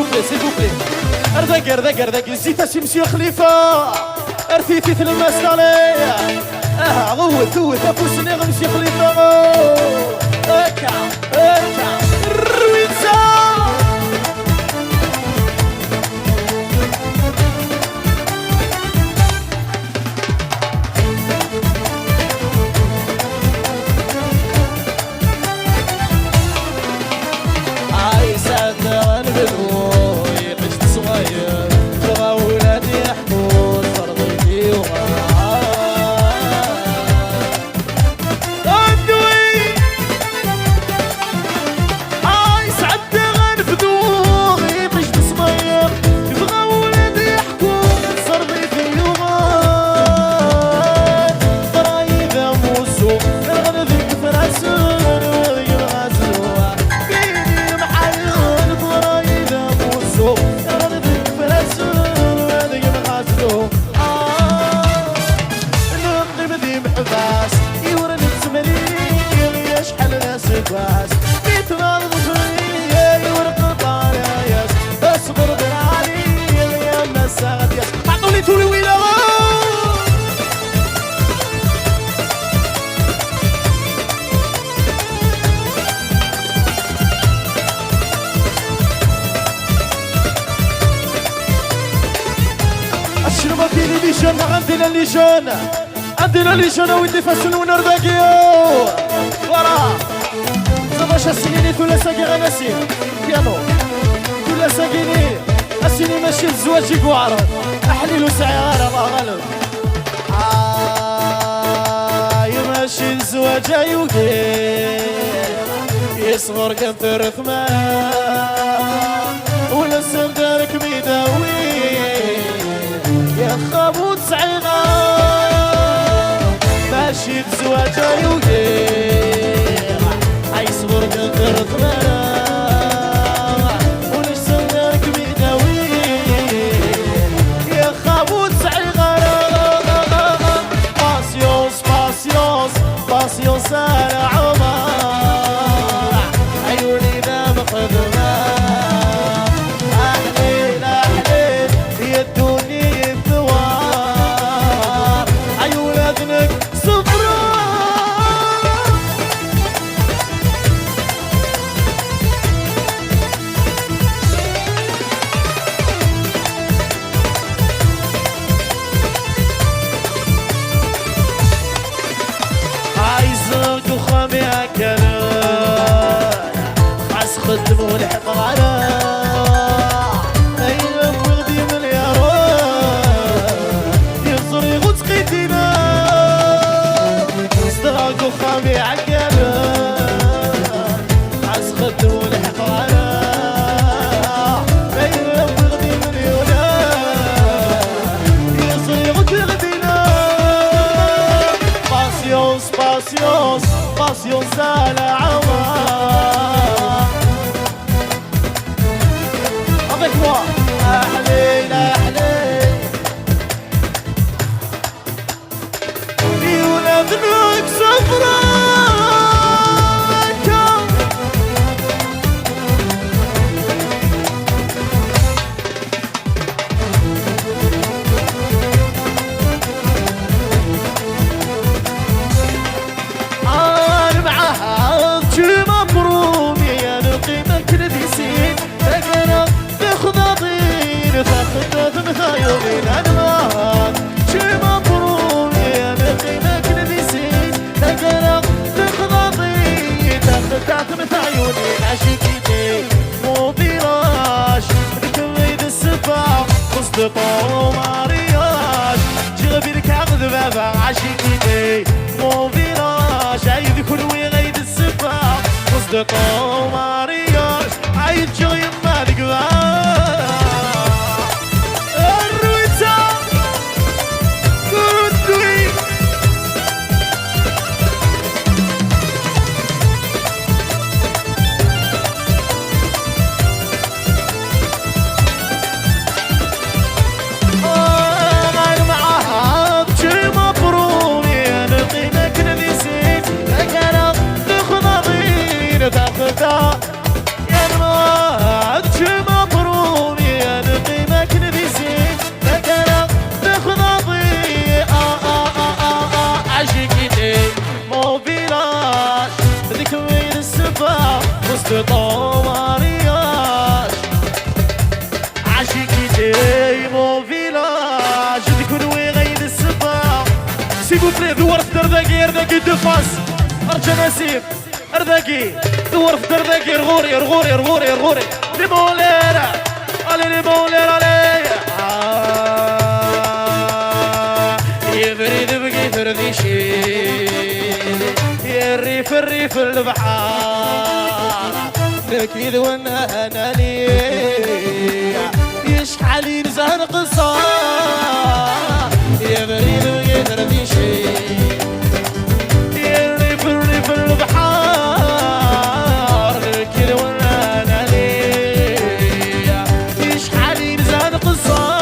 بلي أردك نسيت شي مسيو خليفة ارتيتي المسطالي غوت افوسني غمشي خليفة اكا الرويتسا عندنا لي جون ودي فاسون ونرداكيو ورا 17 سنين كل ساقي غناسي بيانو كل ساقيني اسيني ماشي الزواج يقو عرض احليلو سعي غير الله غالب ماشي الزواج يوقي يصغر كنت رثمان ولا سندارك ميداوي يا خابوت سعي ماشي بزواجه يوقيع عيصبر قدر طلع وليش صدرك بيداوي يا خابوت سعي غرام باسيونس على عمر عيوني ذا مقدمة أحليل يا الدنيا الثوار عيون أذنك خدموا الحضارة أيام وغدي مليارات يصري غوت قيدينا صداق وخامي عقالة عز خدموا الحضارة أيام وغدي مليونات يصري غوت قيدينا باسيونس على عمر أحليل يولد لك صبرك أنا معها شي مبروم يا نقيمك نديسين تقرا تاخذ مثايومين أنوار شي مبروم يا نقيمك نبيسين تقرب تخضطي تاخذ مثايومين عشقيتي مو براش بكويد السفاق قصد طومارياش جغبيرك عقد بابا عشقيتي مو براش عيد كل ويغيد السفاق قصد طومارياش عيد جغيم مالك ce ton mariage. عاشقي جاي mon village. تكون وين السباق s'il vous plaît. دوار في درداقي أرداقي دو فاس. أرجى نسيم أرداقي دوار في درداقي رغوري رغوري رغوري رغوري. لي موليرا allez les موليرا allez. يبرد بقي فردي شيل يريف الريف البحار. نكيد وانا انا لي يشحال ينزهر قصار. يبرد بقي فردي شيل يريف الريف البحار. نكيد وانا انا لي يشحال ينزهر قصار.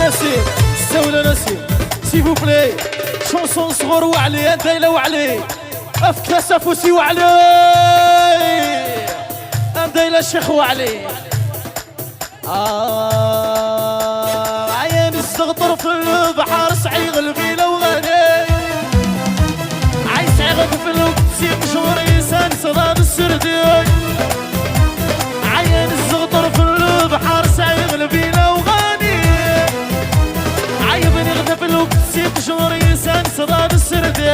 نسيم استولى نسيم s'il vous plaît. شونسون صغور وعلي دايله وعلي افكاس افوسي وعلي دايله الشيخ وعلي. عيان الزغطر في البحر صعيغ الفيله وغني. عايز عيغ في الوقت مشهور انسان صداد السردي. عيان الزغطر في البحر صعيغ الفيله وغني. عيبني غدا في الوقت 6 شهور انسان صداد السردي.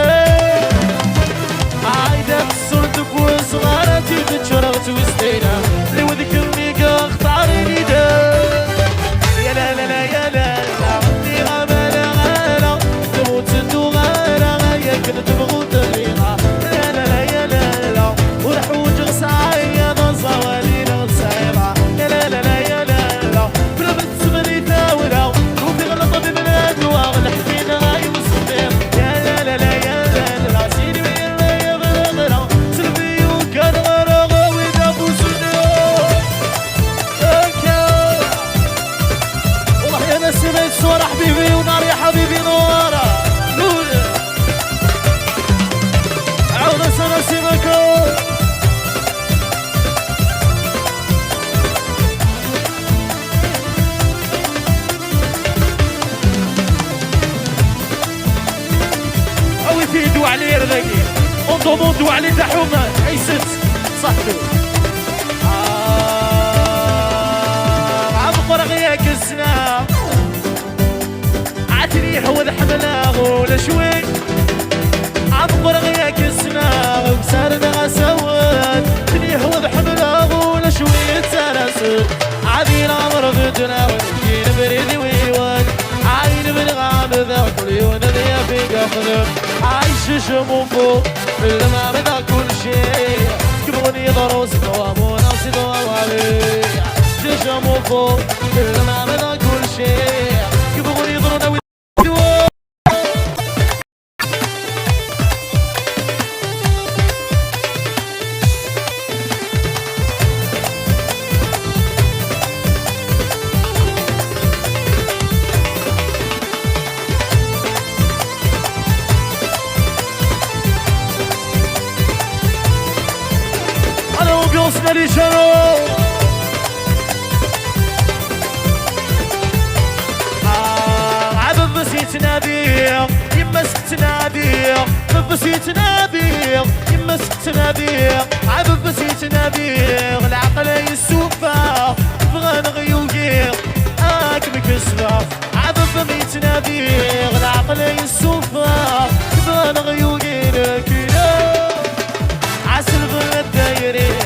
عايده في السرد بوصغارتي تتشرغت وستينا. اللي وذكرني اختارني دا. يا لا لا لا يا لا لا غدي غابالا غالا تموت انتو غالا يا كنت بغوت ريغا. لا لا لا يا لا لا ورحوج غصايا ضصوالينا غصايبا. يا لا لا لا يا لا لا بلا بتسمني تاولا وفي غلط ببلاد واغل حكينا غاي مصدر. يا لا لا لا يا لا لا سيدي ويا يا بغلا سلبي وكان غرغا ويدا بوسنا. والله يا نسيم الصورة حبيبي ونار يا حبيبي نورا نور. عود نسيمكم دو علي رذاقي انضمون دو علي تحومة عيسس صاحبي. عبقر غياك السنة عتريح وذ حملاه ولا شوي. عبقر غياك السنة وسارنا غسوات تريح وذ حملاه ولا شوي. تسارسل عبير عمر بدنا ونكين بريدي ويوان. عين بالغاب ذا كل يوم ذي فيك أخذ. عايش شموفو لما بدا كل شيء. كبرني ضروس دوامونا وسيدوام علي. شموفو لما بدا كل شيء. كبرني ضرونا ويدوام. لي شنو عبد بسيت نبيع يما سكت نبيع. بسيت نبيع يما سكت نبيع. عبد بسيت نبيع العقل يسوفا بغى نغيوقير هاك مكسفة. عبد بميت نبيع العقل يسوفا بغى نغيوقير كيلو. عسل بغى الدايرين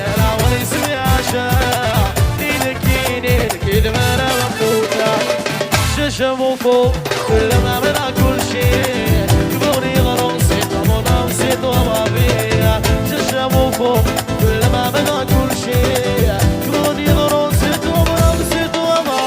اسمي عشاء ليلك إذا ما أنا مفوتة. ششمو فوق كل ما بدا كل شيء. كبرني غرونسي طمونا وسيط وما بيها. ششمو فوق كل ما بدا كل شيء. كبرني غرونسي طمونا وسيط وما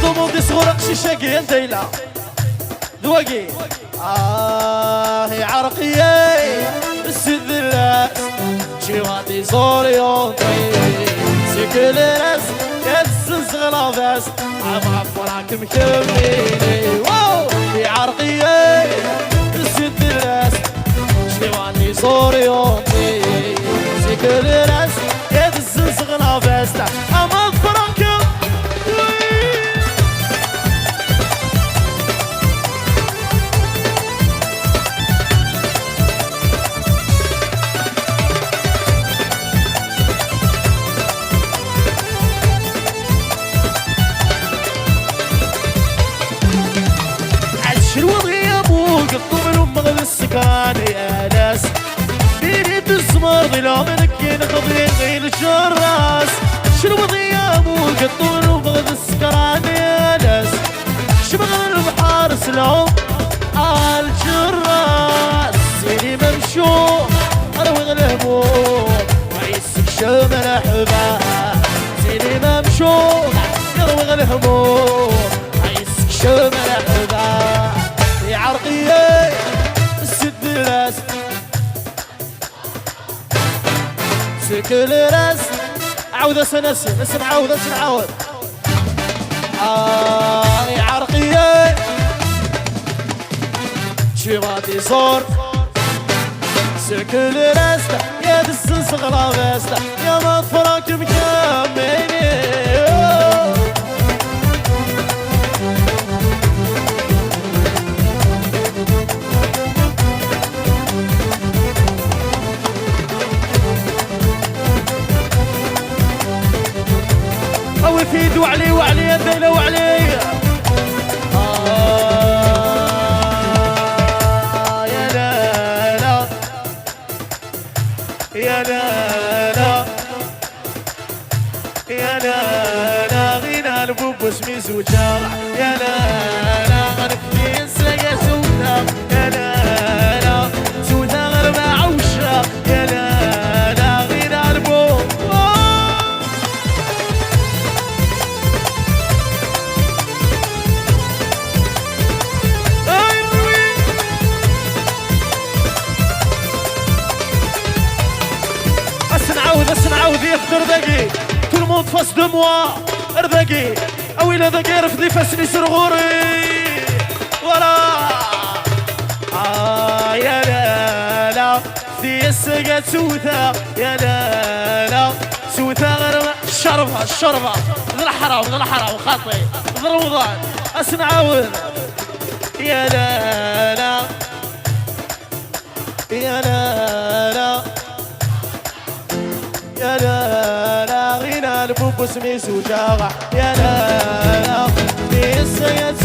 demandé sur رقصي شاقي دايلا ذواقي. هي عرقية السذلات شي غادي زوريونتي c'est que le reste يتزنزغ لافاس عم فراك مكمليني في عرقية السد الراس شلواني صور يومي c'est que le reste يتزنزغ لافاس عم فراك السكان يا ناس بيني تسمر ظلام منك ينقضي غير الجراس شنو ضيام وقطور وبغض السكران يا ناس شبغل البحر سلام الجراس سيدي ممشوق اروغ الهموم وعيسك شوم الاحباب سيدي ممشوق اروغ الهموم وعيسك شوم الاحباب يا عرقية c'est que le reste عاود اسن عاود يا عرقية tu vas désordre c'est que le reste يا بالسنسغ لا veste يا ما تفرق مكملين يفيدوا علي وعلي يدينا وعلي يا لالا يا لالا يا لالا غينا البوب واسمي زوجة يا لالا غنفني نسلقى سودة يا لالا سودة غربة عوشة يا لالا غينا البوب اسنعاود يخدر ذاكي tout le monde face de moi ارذاكي او الى ذاكي رفضي فاسني سرغوري ولا يا لالا في السقا سوثا يا لالا سوثا غير الشربة ذا الحرام خاطي ذا رمضان اسنعاود يا لالا يا لالا يا لالا غينا البوب اسمي سوجاغة يا لالا في السيد